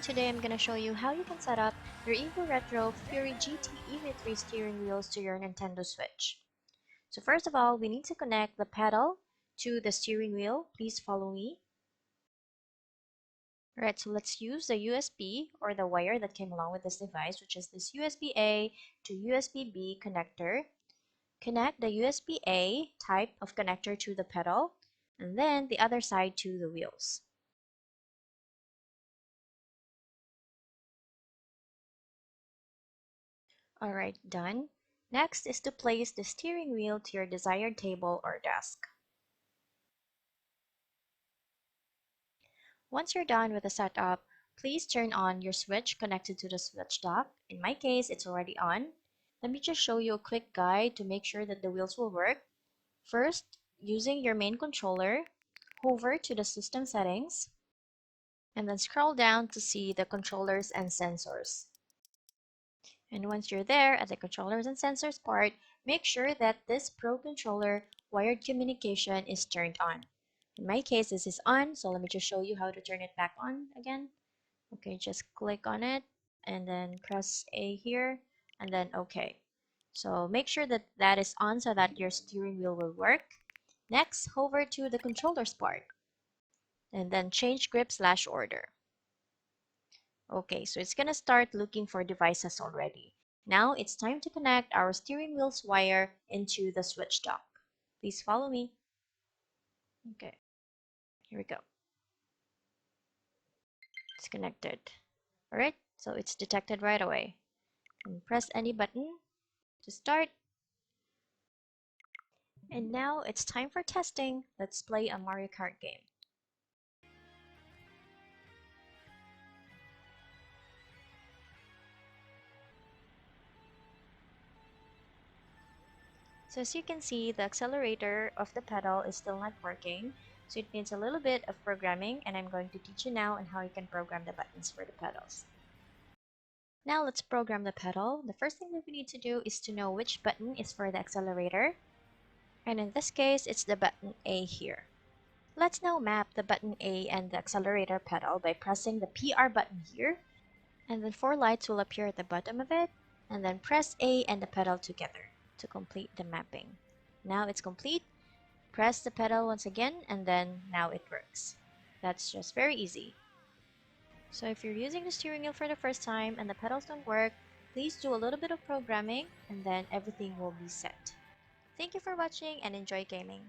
everyone, today I'm going to show you how you can set up your EVORETRO Fury GT-EV3 steering wheels to your Nintendo Switch. So first of all, we need to connect the pedal to the steering wheel. Please follow me. Alright, so let's use the USB or the wire that came along with this device, which is this USB-A to USB-B connector. Connect the USB-A type of connector to the pedal and then the other side to the wheels. Alright, done. Next is to place the steering wheel to your desired table or desk. Once you're done with the setup, please turn on your switch connected to the switch dock. In my case, it's already on. Let me just show you a quick guide to make sure that the wheels will work. First, using your main controller, hover to the system settings, and then scroll down to see the controllers and sensors. And once you're there at the controllers and sensors part, make sure that this Pro Controller wired communication is turned on. In my case, this is on, so let me just show you how to turn it back on again. Okay, just click on it and then press A here and then OK. So make sure that that is on so that your steering wheel will work. Next, hover to the controllers part and then change grip/order. Okay, so it's gonna start looking for devices already. Now it's time to connect our steering wheel's wire into the switch dock. Please follow me. Okay, here we go. It's connected. Alright, so it's detected right away. And press any button to start. And now it's time for testing. Let's play a Mario Kart game. So as you can see, the accelerator of the pedal is still not working. So it needs a little bit of programming, and I'm going to teach you now on how you can program the buttons for the pedals. Now let's program the pedal. The first thing that we need to do is to know which button is for the accelerator. And in this case, it's the button A here. Let's now map the button A and the accelerator pedal by pressing the PR button here. And then 4 lights will appear at the bottom of it. And then press A and the pedal together to complete the mapping. Now it's complete. Press the pedal once again and then now it works. That's just very easy. So if you're using the steering wheel for the first time and the pedals don't work, please do a little bit of programming and then everything will be set. Thank you for watching and enjoy gaming.